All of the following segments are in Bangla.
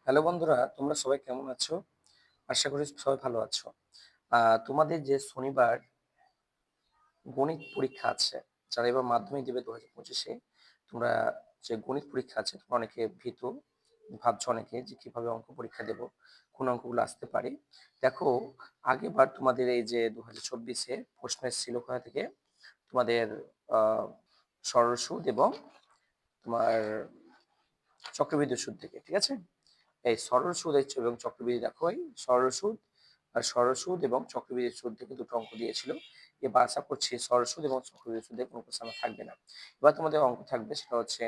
হ্যালো বন্ধুরা, তোমরা সবাই কেমন আছো? আশা করি সবাই ভালো আছো। তোমাদের যে শনিবার গণিত পরীক্ষা আছে, যারা এবার মাধ্যমিক দেবে 2025-এ, তোমরা যে গণিত পরীক্ষা আছে, তোমরা অনেকে ভীতু, ভাবছো অনেকে যে কিভাবে অঙ্ক পরীক্ষা দেব, কোন অঙ্কগুলো আসতে পারে। দেখো, আগেরবার তোমাদের এই যে 2024-এ প্রশ্ন এসেছিল কোথা থেকে, তোমাদের আহ সরল সুদ এবং তোমার চক্রবৃদ্ধি সুদ থেকে, ঠিক আছে? এই সরল সুদ এবং চক্রবৃদ্ধি, দেখো এই সরল সুদ আর সরল সুদ এবং চক্রবৃদ্ধি সুদ থেকে দুটো অঙ্ক দিয়েছিল। এবার আশা করছি সরল সুদ এবং চক্রবৃদ্ধি সুদের কোনো প্রশ্ন থাকবে না। এবার তোমাদের অঙ্ক থাকবে, সেটা হচ্ছে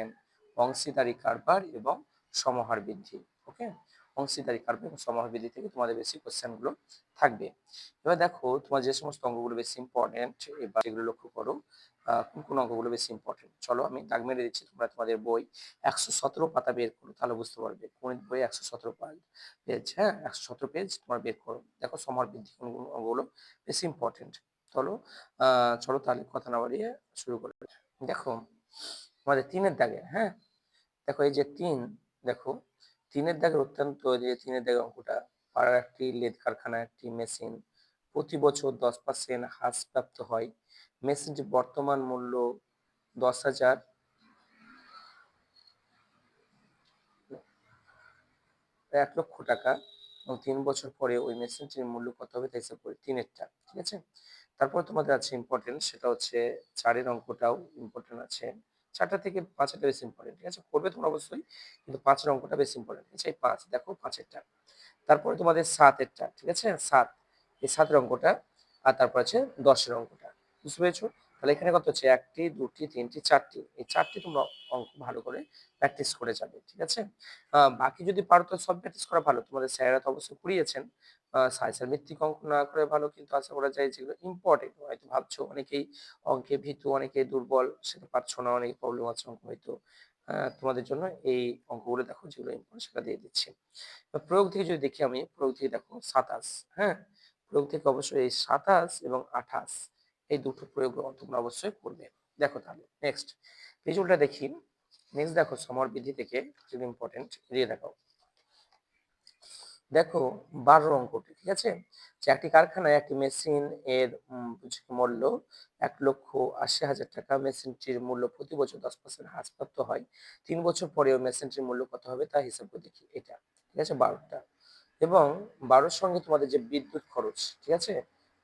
অংশীদারি কারবার এবং সমাহার বৃদ্ধি। ওকে, অংশীদারি কারবার এবং সমাহার বৃদ্ধি থেকে তোমাদের বেশি কোশ্চেন গুলো থাকবে। এবার দেখো, তোমার যে সমস্ত অঙ্কগুলো বেশি ইম্পর্টেন্ট, এবার এগুলো লক্ষ্য করো। কোন কোন অঙ্কগুলো বেশি ইম্পর্টেন্ট, চলো আমি দাগ মেরে দিচ্ছি। তোমরা তোমাদের বই 117 পাতা বের করো, তাহলে বুঝতে পারবে গণিত বই 117 পেজ। হ্যাঁ, 117 পেজ তোমার বের করো। দেখো সমাহার বৃদ্ধি কোন কোন অঙ্কগুলো বেশি ইম্পর্টেন্ট। চলো চলো তাহলে কথা না বাড়িয়ে শুরু করে। দেখো আমাদের তিনের দাগে, হ্যাঁ, দেখো এই যে তিন, দেখো তিনের দাগের অত্যন্ত, যে তিনের দাগের অঙ্কটা, পাড়ার একটি লেদ কারখানায় একটি মেশিন প্রতি বছর 10% হ্রাসপ্রাপ্ত হয়। মেশিনটির বর্তমান মূল্য 10,000, 1,00,000 টাকা, এবং 3 বছর পরে ওই মেশিনটির মূল্য কত হবে তা হিসাব করি তিনেরটা, ঠিক আছে? তারপর তোমাদের আছে ইম্পর্টেন্ট, সেটা হচ্ছে চারের অঙ্কটাও ইম্পর্টেন্ট আছে। 4টা থেকে 5টা বেশি ইম্পর্টেন্ট, ঠিক আছে? করবে তোমরা অবশ্যই, কিন্তু 5এর অঙ্কটা বেশি ইম্পর্টেন্ট, ঠিক আছে? এই 5, দেখো 5এরটা। তারপরে তোমাদের 7এরটা, ঠিক আছে? 7, এই 7এর অঙ্কটা। আর তারপর আছে 10এর অঙ্কটা। বুঝতে পেরেছো? তাহলে এখানে কত হচ্ছে, একটি, দুটি, তিনটি, চারটি, এই চারটি তোমরা অঙ্ক ভালো করে প্র্যাকটিস করে যাবে, ঠিক আছে? বাকি যদি পারো তো সব প্র্যাকটিস করা ভালো, তোমাদের স্যারেরা তো অবশ্যই করিয়েছেন। সায়েন্সের ভিত্তিক অঙ্ক না করে ভালো, কিন্তু আশা করা যায় যেগুলো ইম্পর্টেন্ট, হয়তো ভাবছো অনেকেই অঙ্কে ভীতু, অনেকেই দুর্বল, সেটা পারছো না, অনেক প্রবলেম আছে অঙ্ক হয়তো। তোমাদের জন্য এই অঙ্কগুলো দেখো যেগুলো ইম্পর্টেন্ট সেটা দিয়ে দিচ্ছি। প্রয়োগ থেকে যদি দেখি, আমি প্রয়োগ থেকে দেখো 27, হ্যাঁ, প্রয়োগ থেকে অবশ্যই এই 27 এবং 28, এই দুটো প্রয়োগ তোমরা অবশ্যই করবে। দেখো তাহলে নেক্সট রেজাল্টটা দেখি। নেক্সট দেখো সমর বৃদ্ধি থেকে যেগুলো ইম্পর্টেন্ট দিয়ে দেখো। দেখো 12 অঙ্কটি, ঠিক আছে? যে একটি কারখানায় একটি মেশিন এর মূল্য 1,80,000 টাকা। মেশিনটির মূল্য প্রতি বছর 10% হ্রাসপ্রাপ্ত হয়। 3 বছর পরে ওই মেশিনটির মূল্য কত হবে তা হিসাব করে দেখি, এটা, ঠিক আছে? 12টা, এবং 12-র সঙ্গে তোমাদের যে বিদ্যুৎ খরচ, ঠিক আছে?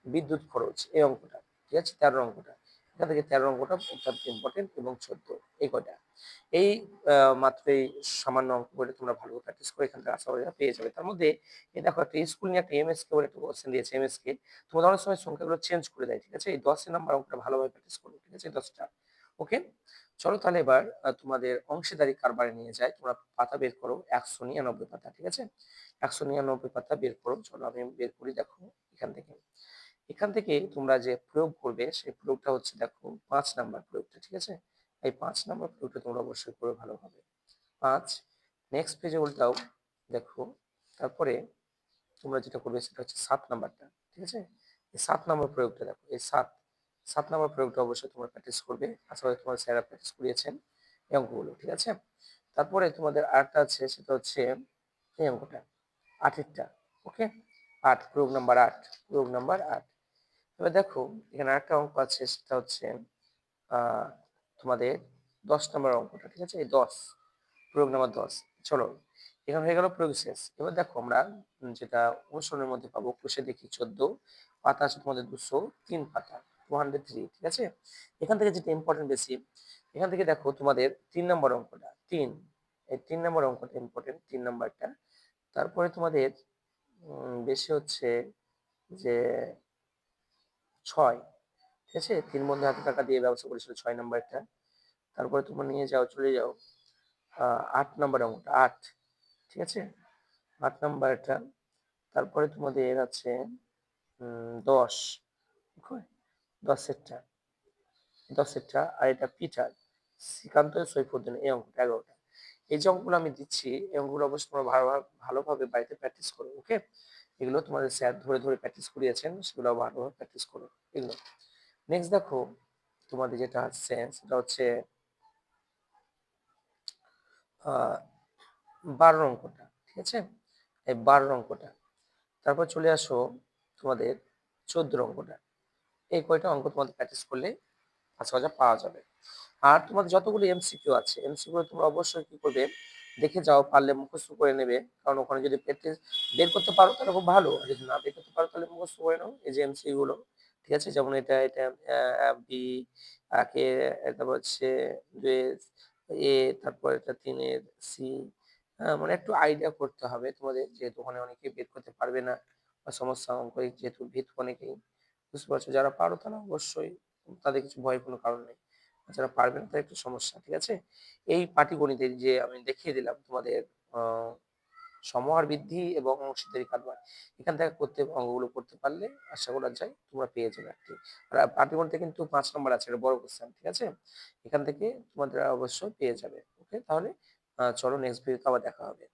বিদ্যুৎ খরচ এই অঙ্কটা, ঠিক আছে? 13 অঙ্কটা, এখান থেকে 13 অঙ্কটা অত্যন্ত ইম্পর্টেন্ট, এবং 14, এই কয়টা। এই মাত্র এই সামান্য অঙ্ক করে তোমরা ভালো প্র্যাকটিস করে এখান থেকে আশা করি পেয়ে যাবে। তার মধ্যে এই দেখো একটা স্কুল নিয়ে একটা এমএসকে বলে একটা কোশ্চেন দিয়েছে। এমএসকে তোমাদের অনেক সময় সংখ্যাগুলো চেঞ্জ করে দেয়, ঠিক আছে? এই 10 নাম্বার অঙ্কটা ভালোভাবে প্র্যাকটিস করো, ঠিক আছে? 10টা, ওকে। চলো তাহলে এবার তোমাদের অংশীদারি কারবারে নিয়ে যায়। তোমরা পাতা বের করো, 199 পাতা, ঠিক আছে? 199 পাতা বের করো, চলো আমি বের করি। দেখো এখান থেকে তোমরা যে প্রয়োগ করবে সেই প্রয়োগটা হচ্ছে, দেখো 5 নাম্বার প্রয়োগটা, ঠিক আছে? এই 5 নাম্বার প্রয়োগটা তোমরা অবশ্যই করে ভালোভাবে। 5, নেক্সট পেজে উল্টাও, দেখো। তারপরে তোমরা যেটা করবে সেটা হচ্ছে 7 নাম্বারটা, ঠিক আছে? এই 7 নাম্বার প্রয়োগটা দেখো, এই 7 নাম্বার প্রয়োগটা অবশ্যই তোমরা প্র্যাকটিস করবে। আসলে তোমার স্যাররা প্র্যাকটিস করিয়েছেন এই অঙ্কগুলো, ঠিক আছে? তারপরে তোমাদের আরেকটা আছে, সেটা হচ্ছে এই অঙ্কটা, 8এরটা, ওকে। 8, প্রয়োগ নাম্বার 8। এবার দেখো এখানে আরেকটা অঙ্ক আছে, সেটা হচ্ছে আহ তোমাদের 10 নাম্বার অঙ্কটা, ঠিক আছে? এই 10, প্রয়োগ নাম্বার 10। চলো, এখানে হয়ে গেল প্রয়োগ শেষ। এবার দেখো আমরা যেটা অনুসরণের মধ্যে পাবো, কোষে দেখি 14 পাতা আছে তোমাদের, 203 পাতা, 203, ঠিক আছে? এখান থেকে যেটা ইম্পর্টেন্ট বেশি, এখান থেকে দেখো তোমাদের 3 নাম্বার অঙ্কটা, 3, এই 3 নাম্বার অঙ্কটা ইম্পর্টেন্ট, 3 নাম্বারটা। তারপরে তোমাদের বেশি হচ্ছে যে 6, ঠিক আছে? 3 বন্ধু হাতে টাকা দিয়ে ব্যবসা করেছিল, 6 নাম্বারটা। তারপরে তোমরা নিয়ে যাও, চলে যাও 8 নাম্বার অঙ্কটা, 8, ঠিক আছে? 8 নাম্বারটা। তারপরে তোমাদের আছে 10, 10এরটা, 10এরটা। আর এটা পিটার, শ্রীকান্ত, সৈফুদ্দিন, এই অঙ্কটা 11টা। এই যে অঙ্কগুলো আমি দিচ্ছি, এই অঙ্কগুলো অবশ্যই তোমরা ভালোভাবে বাড়িতে প্র্যাকটিস করো, ওকে? এগুলো তোমাদের স্যার ধরে ধরে প্র্যাকটিস করিয়েছেন, সেগুলো ভালোভাবে প্র্যাকটিস করো এগুলো। নেক্সট দেখো তোমাদের যেটা আছে সেটা হচ্ছে আহ 12 অঙ্কটা, ঠিক আছে? এই 12 অঙ্কটা। তারপর চলে আসো তোমাদের 14 অঙ্কটা। এই কয়টা অঙ্ক তোমাদের প্র্যাকটিস করলে আশা করা যায় পাওয়া যাবে। আর তোমাদের যতগুলো এমসিকিউ আছে, এমসিকিউ তোমরা অবশ্যই কি করবে, দেখে যাও, পারলে মুখস্থ করে নেবে। কারণ ওখানে যদি প্র্যাকটিস বের করতে পারো তাহলে খুব ভালো। আর যদি না বের করতে পারো তাহলে মুখস্থ করে নাও এই যে এমসিকিউ গুলো। ঠিক আছে? যেমন এটা বি, কে, তারপর হচ্ছে 2 এর এ, তারপর এটা 3 এর সি। মানে একটু আইডিয়া করতে হবে তোমাদের, যেহেতু ওখানে অনেকেই বের করতে পারবে না বা সমস্যা অঙ্কে যেহেতু ভীত অনেকেই। বুঝতে পারছো? যারা পারো তারা অবশ্যই, তাদের কিছু ভয়ের কোনো কারণ নেই। আর যারা পারবে না তাদের একটু সমস্যা। ঠিক আছে? এই পাটিগণিতের যে আমি দেখিয়ে দিলাম তোমাদের আহ সমহার বৃদ্ধি এবং অংশীদারি কারবার, এখান থেকে করতে অঙ্কগুলো করতে পারলে আশা করা যায় তোমরা পেয়ে যাবে একটি। আর পাটিগণিতে কিন্তু 5 নম্বর আছে, এটা বড় কোশ্চেন। ঠিক আছে? এখান থেকে তোমাদের অবশ্যই পেয়ে যাবে। ওকে, তাহলে চলো নেক্সট ভিডিওতে আবার দেখা হবে।